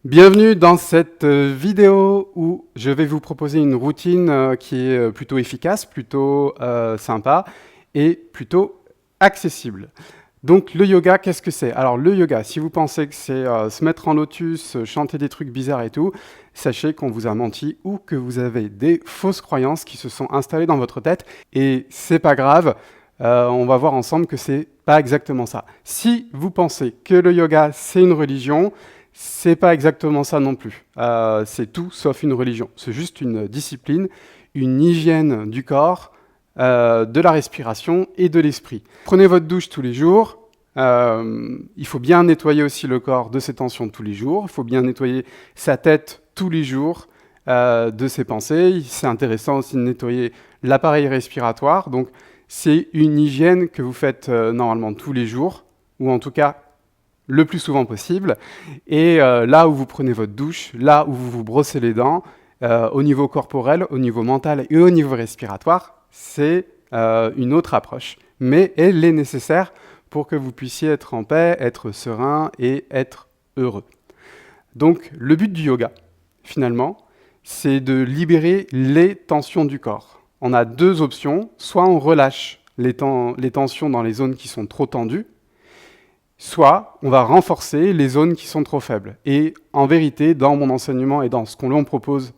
Bienvenue dans cette vidéo où je vais vous proposer une routine qui est plutôt efficace, plutôt sympa et plutôt accessible. Donc le yoga, qu'est-ce que c'est? Alors le yoga, si vous pensez que c'est se mettre en lotus, chanter des trucs bizarres et tout, sachez qu'on vous a menti ou que vous avez des fausses croyances qui se sont installées dans votre tête et c'est pas grave. On va voir ensemble que c'est pas exactement ça. Si vous pensez que le yoga c'est une religion, c'est pas exactement ça non plus. C'est tout sauf une religion. C'est juste une discipline, une hygiène du corps, de la respiration et de l'esprit. Prenez votre douche tous les jours. Il faut bien nettoyer aussi le corps de ses tensions tous les jours. Il faut bien nettoyer sa tête tous les jours de ses pensées. C'est intéressant aussi de nettoyer l'appareil respiratoire. Donc, c'est une hygiène que vous faites normalement tous les jours, ou en tout cas le plus souvent possible. Et là où vous prenez votre douche, là où vous vous brossez les dents, au niveau corporel, au niveau mental et au niveau respiratoire, c'est une autre approche. Mais elle est nécessaire pour que vous puissiez être en paix, être serein et être heureux. Donc le but du yoga, finalement, c'est de libérer les tensions du corps. On a deux options, soit on relâche les tensions dans les zones qui sont trop tendues, soit on va renforcer les zones qui sont trop faibles. Et en vérité, dans mon enseignement et dans ce qu'on l'on propose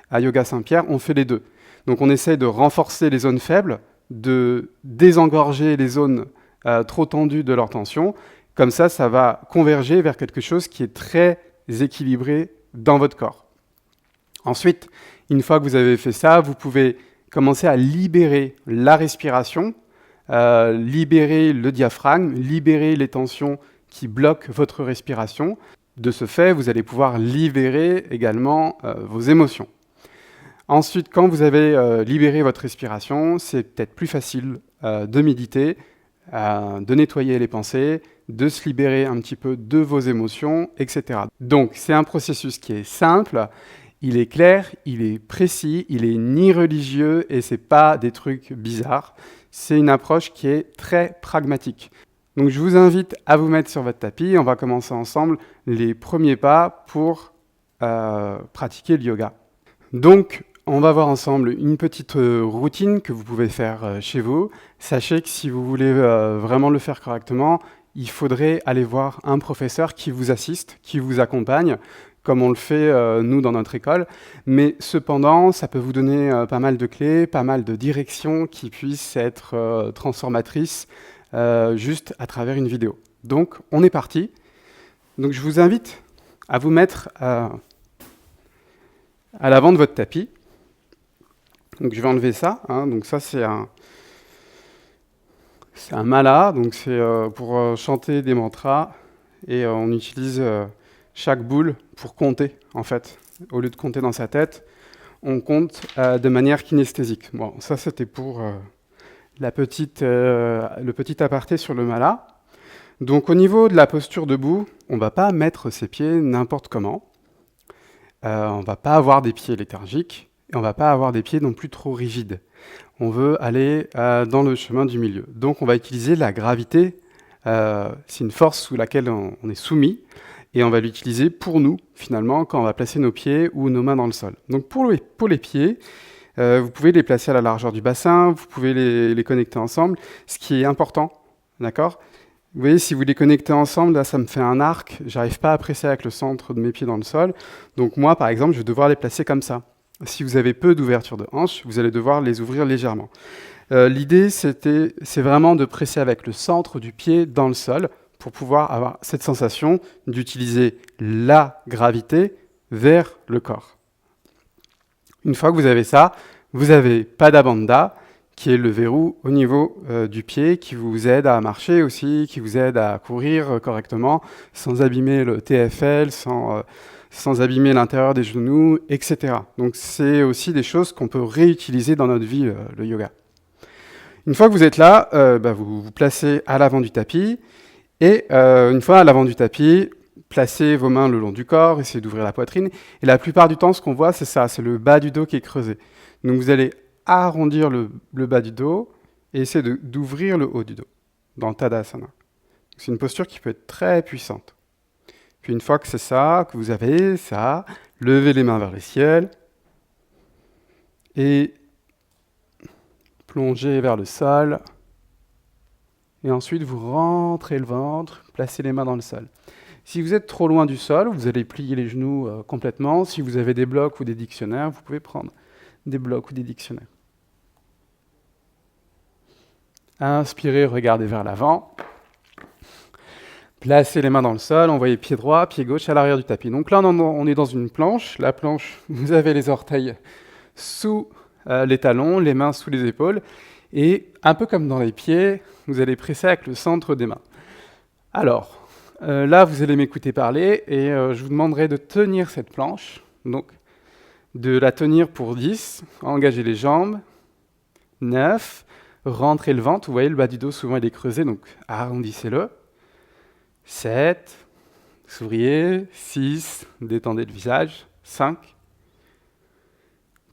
à Yoga Saint-Pierre, on fait les deux. Donc on essaie de renforcer les zones faibles, de désengorger les zones trop tendues de leur tension. Comme ça, ça va converger vers quelque chose qui est très équilibré dans votre corps. Ensuite, une fois que vous avez fait ça, vous pouvez commencer à libérer la respiration, libérer le diaphragme, libérer les tensions qui bloquent votre respiration. De ce fait, vous allez pouvoir libérer également vos émotions. Ensuite, quand vous avez libéré votre respiration, c'est peut-être plus facile de méditer, de nettoyer les pensées, de se libérer un petit peu de vos émotions, etc. Donc, c'est un processus qui est simple, il est clair, il est précis, il est ni religieux et c'est pas des trucs bizarres. C'est une approche qui est très pragmatique. Donc, je vous invite à vous mettre sur votre tapis. On va commencer ensemble les premiers pas pour pratiquer le yoga. Donc, on va voir ensemble une petite routine que vous pouvez faire chez vous. Sachez que si vous voulez vraiment le faire correctement, il faudrait aller voir un professeur qui vous assiste, qui vous accompagne, comme on le fait nous dans notre école. Mais cependant, ça peut vous donner pas mal de clés, pas mal de directions qui puissent être transformatrices juste à travers une vidéo. Donc, on est parti. Donc, je vous invite à vous mettre à l'avant de votre tapis. Donc je vais enlever ça. Donc ça c'est un mala. Donc c'est pour chanter des mantras et on utilise chaque boule pour compter en fait. Au lieu de compter dans sa tête, on compte de manière kinesthésique. Bon, ça c'était pour le petit aparté sur le mala. Donc au niveau de la posture debout, on ne va pas mettre ses pieds n'importe comment. On ne va pas avoir des pieds léthargiques. Et on ne va pas avoir des pieds non plus trop rigides. On veut aller dans le chemin du milieu. Donc on va utiliser la gravité, c'est une force sous laquelle on est soumis, et on va l'utiliser pour nous, finalement, quand on va placer nos pieds ou nos mains dans le sol. Donc pour les pieds, vous pouvez les placer à la largeur du bassin, vous pouvez les connecter ensemble. Ce qui est important, d'accord ? Vous voyez, si vous les connectez ensemble, là ça me fait un arc, j'arrive pas à presser avec le centre de mes pieds dans le sol. Donc moi, par exemple, je vais devoir les placer comme ça. Si vous avez peu d'ouverture de hanches, vous allez devoir les ouvrir légèrement. L'idée, c'est vraiment de presser avec le centre du pied dans le sol pour pouvoir avoir cette sensation d'utiliser la gravité vers le corps. Une fois que vous avez ça, vous avez Pada Bandha, qui est le verrou au niveau du pied, qui vous aide à marcher aussi, qui vous aide à courir correctement, sans abîmer le TFL, sans abîmer l'intérieur des genoux, etc. Donc c'est aussi des choses qu'on peut réutiliser dans notre vie, le yoga. Une fois que vous êtes là, vous vous placez à l'avant du tapis, et une fois à l'avant du tapis, placez vos mains le long du corps, essayez d'ouvrir la poitrine, et la plupart du temps, ce qu'on voit, c'est ça, c'est le bas du dos qui est creusé. Donc vous allez arrondir le bas du dos, et essayer d'ouvrir le haut du dos, dans Tadasana. C'est une posture qui peut être très puissante. Puis une fois que c'est ça, que vous avez ça, levez les mains vers le ciel et plongez vers le sol. Et ensuite, vous rentrez le ventre, placez les mains dans le sol. Si vous êtes trop loin du sol, vous allez plier les genoux complètement. Si vous avez des blocs ou des dictionnaires, vous pouvez prendre des blocs ou des dictionnaires. Inspirez, regardez vers l'avant. Placez les mains dans le sol, envoyez pied droit, pied gauche à l'arrière du tapis. Donc là, on est dans une planche. La planche, vous avez les orteils sous les talons, les mains sous les épaules. Et un peu comme dans les pieds, vous allez presser avec le centre des mains. Alors, là, vous allez m'écouter parler et je vous demanderai de tenir cette planche. Donc, de la tenir pour 10, engagez les jambes, 9, rentrez le ventre. Vous voyez, le bas du dos, souvent, il est creusé, donc arrondissez-le. 7, souriez, 6, détendez le visage, 5,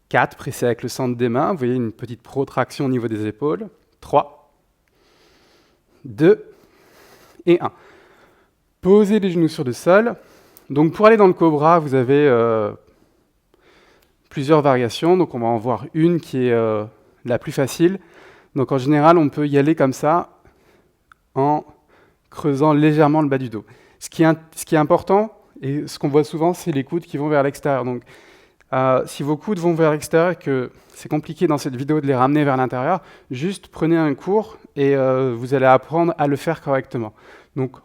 4, pressez avec le centre des mains, vous voyez une petite protraction au niveau des épaules, 3, 2 et 1. Posez les genoux sur le sol. Donc pour aller dans le cobra, vous avez plusieurs variations, donc on va en voir une qui est la plus facile. Donc en général, on peut y aller comme ça, en creusant légèrement le bas du dos. Ce qui est important, et ce qu'on voit souvent, c'est les coudes qui vont vers l'extérieur. Donc, si vos coudes vont vers l'extérieur et que c'est compliqué dans cette vidéo de les ramener vers l'intérieur, juste prenez un cours et vous allez apprendre à le faire correctement. Donc,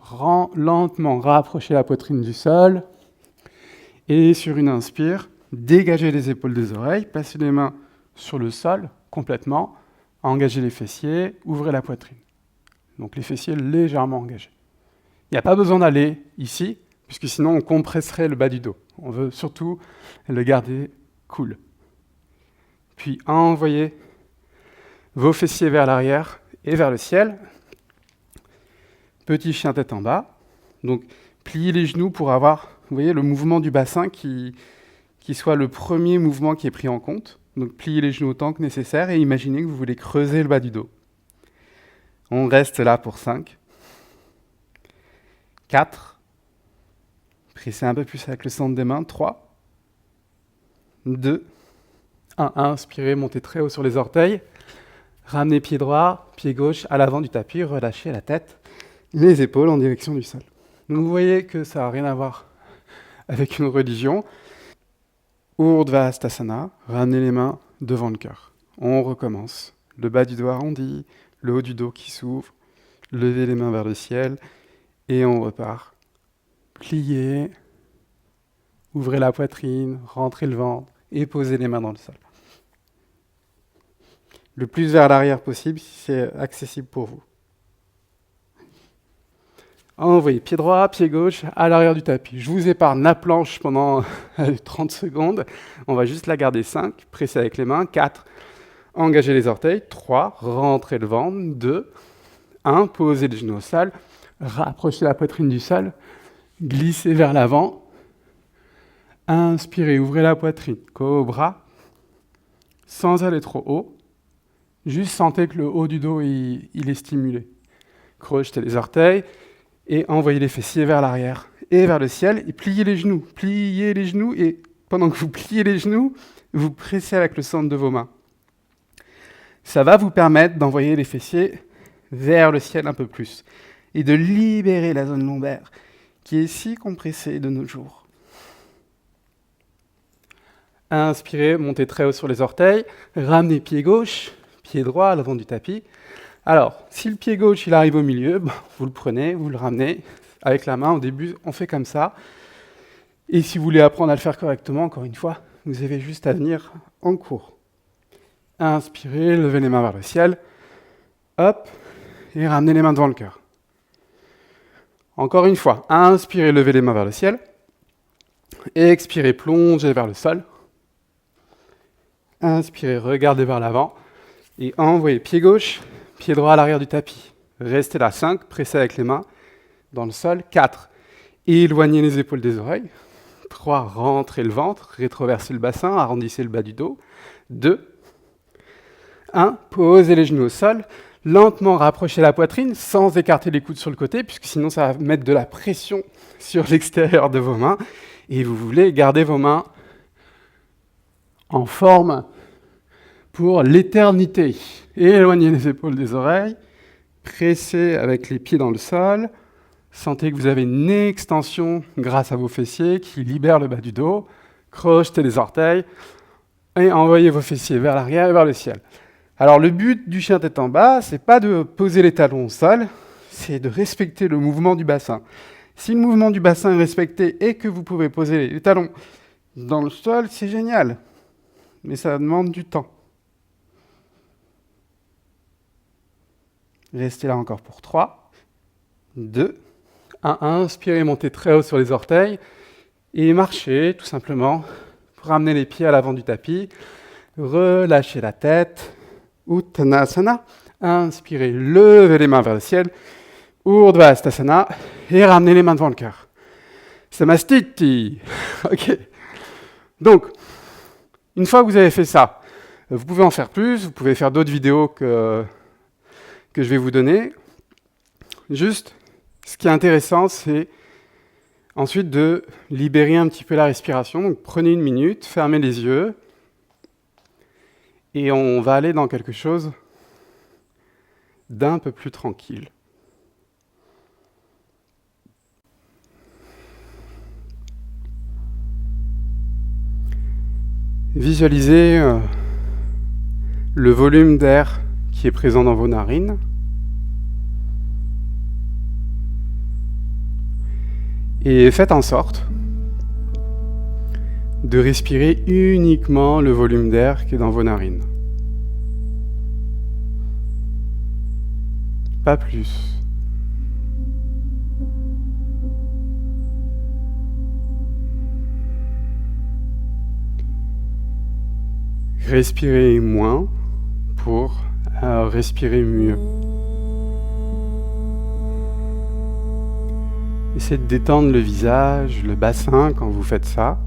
lentement rapprochez la poitrine du sol et sur une inspire, dégagez les épaules des oreilles, placez les mains sur le sol complètement, engagez les fessiers, ouvrez la poitrine. Donc les fessiers légèrement engagés. Il n'y a pas besoin d'aller ici, puisque sinon on compresserait le bas du dos. On veut surtout le garder cool. Puis envoyez vos fessiers vers l'arrière et vers le ciel. Petit chien tête en bas. Donc pliez les genoux pour avoir, vous voyez, le mouvement du bassin qui soit le premier mouvement qui est pris en compte. Donc pliez les genoux autant que nécessaire et imaginez que vous voulez creuser le bas du dos. On reste là pour 5, 4, pressez un peu plus avec le centre des mains, 3, 2, 1. Inspirez, montez très haut sur les orteils, ramenez pied droit, pied gauche à l'avant du tapis, relâchez la tête, les épaules en direction du sol. Donc vous voyez que ça n'a rien à voir avec une religion. Urdhva-Hastasana, ramenez les mains devant le cœur. On recommence. Le bas du dos arrondi, le haut du dos qui s'ouvre, levez les mains vers le ciel, et on repart. Pliez, ouvrez la poitrine, rentrez le ventre, et posez les mains dans le sol. Le plus vers l'arrière possible, si c'est accessible pour vous. Envoyez pied droit, pied gauche, à l'arrière du tapis. Je vous épargne la planche pendant 30 secondes. On va juste la garder 5, pressez avec les mains, 4, engagez les orteils, 3, rentrez le ventre, 2, 1, posez les genoux au sol, rapprochez la poitrine du sol, glissez vers l'avant, inspirez, ouvrez la poitrine, cobra, sans aller trop haut, juste sentez que le haut du dos il est stimulé. Crochetez les orteils et envoyez les fessiers vers l'arrière et vers le ciel et pliez les genoux et pendant que vous pliez les genoux, vous pressez avec le centre de vos mains. Ça va vous permettre d'envoyer les fessiers vers le ciel un peu plus et de libérer la zone lombaire qui est si compressée de nos jours. Inspirez, montez très haut sur les orteils, ramenez pied gauche, pied droit à l'avant du tapis. Alors, si le pied gauche il arrive au milieu, vous le prenez, vous le ramenez avec la main. Au début, on fait comme ça. Et si vous voulez apprendre à le faire correctement, encore une fois, vous avez juste à venir en cours. Inspirez, levez les mains vers le ciel. Hop, et ramenez les mains devant le cœur. Encore une fois, inspirez, levez les mains vers le ciel. Expirez, plongez vers le sol. Inspirez, regardez vers l'avant. Et envoyez pied gauche, pied droit à l'arrière du tapis. Restez là, 5, pressez avec les mains dans le sol. 4, éloignez les épaules des oreilles. 3, rentrez le ventre, rétroversez le bassin, arrondissez le bas du dos. 2, 1, posez les genoux au sol, lentement rapprocher la poitrine sans écarter les coudes sur le côté, puisque sinon ça va mettre de la pression sur l'extérieur de vos mains. Et vous voulez garder vos mains en forme pour l'éternité. Éloignez les épaules des oreilles, pressez avec les pieds dans le sol. Sentez que vous avez une extension grâce à vos fessiers qui libère le bas du dos. Crochetez les orteils et envoyez vos fessiers vers l'arrière et vers le ciel. Alors le but du chien tête en bas, c'est pas de poser les talons au sol, c'est de respecter le mouvement du bassin. Si le mouvement du bassin est respecté et que vous pouvez poser les talons dans le sol, c'est génial. Mais ça demande du temps. Restez là encore pour 3, 2, 1. Inspirez, montez très haut sur les orteils et marchez tout simplement pour amener les pieds à l'avant du tapis. Relâchez la tête. Uttanasana. Inspirez, levez les mains vers le ciel. Urdhvastasana. Et ramenez les mains devant le cœur. Samastiti. Ok. Donc, une fois que vous avez fait ça, vous pouvez en faire plus. Vous pouvez faire d'autres vidéos que je vais vous donner. Juste, ce qui est intéressant, c'est ensuite de libérer un petit peu la respiration. Donc prenez 1 minute, fermez les yeux, et on va aller dans quelque chose d'un peu plus tranquille. Visualisez le volume d'air qui est présent dans vos narines. Et faites en sorte de respirer uniquement le volume d'air qui est dans vos narines. Pas plus. Respirez moins pour respirer mieux. Essayez de détendre le visage, le bassin quand vous faites ça.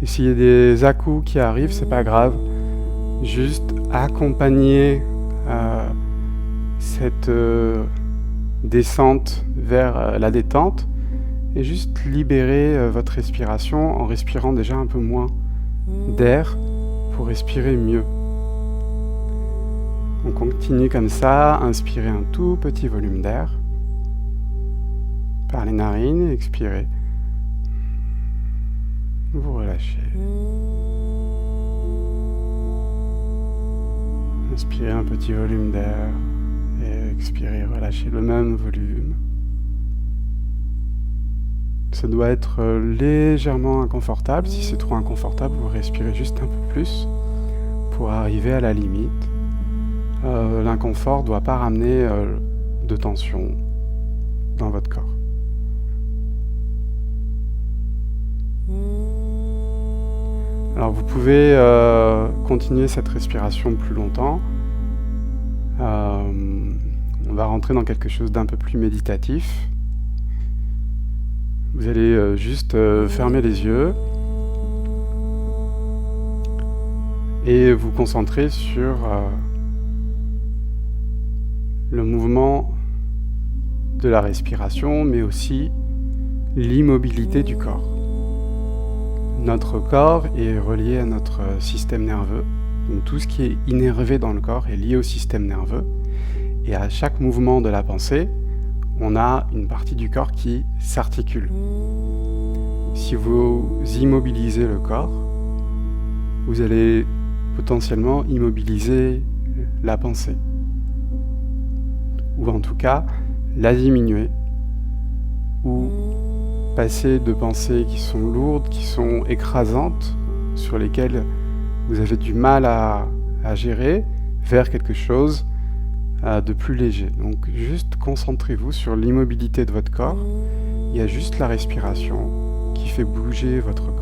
Et s'il y a des à-coups qui arrivent, c'est pas grave. Juste accompagner cette descente vers la détente et juste libérer votre respiration en respirant déjà un peu moins d'air pour respirer mieux. On continue comme ça, inspirez un tout petit volume d'air par les narines et expirez. Vous relâchez. Inspirez un petit volume d'air. Et expirez, relâchez le même volume. Ça doit être légèrement inconfortable. Si c'est trop inconfortable, vous respirez juste un peu plus pour arriver à la limite. L'inconfort ne doit pas ramener de tension dans votre corps. Alors vous pouvez continuer cette respiration plus longtemps. On va rentrer dans quelque chose d'un peu plus méditatif. Vous allez juste fermer les yeux et vous concentrer sur le mouvement de la respiration, mais aussi l'immobilité du corps. Notre corps est relié à notre système nerveux. Donc tout ce qui est innervé dans le corps est lié au système nerveux. Et à chaque mouvement de la pensée, on a une partie du corps qui s'articule. Si vous immobilisez le corps, vous allez potentiellement immobiliser la pensée. Ou en tout cas, la diminuer. Ou passer de pensées qui sont lourdes, qui sont écrasantes, sur lesquelles vous avez du mal à gérer, vers quelque chose de plus léger. Donc juste concentrez-vous sur l'immobilité de votre corps. Il y a juste la respiration qui fait bouger votre corps.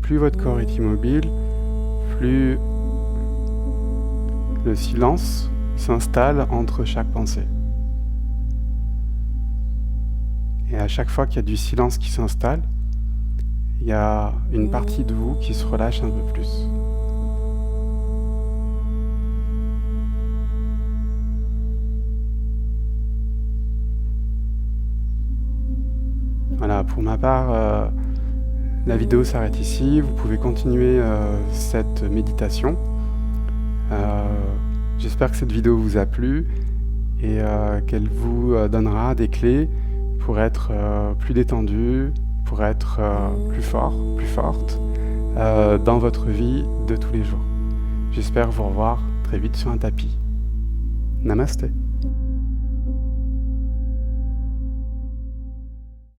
plus votre corps est immobile, plus le silence s'installe entre chaque pensée. Et à chaque fois qu'il y a du silence qui s'installe, il y a une partie de vous qui se relâche un peu plus. Voilà, pour ma part, la vidéo s'arrête ici. Vous pouvez continuer cette méditation. J'espère que cette vidéo vous a plu et qu'elle vous donnera des clés pour être plus détendu, pour être plus fort, plus forte dans votre vie de tous les jours. J'espère vous revoir très vite sur un tapis. Namasté.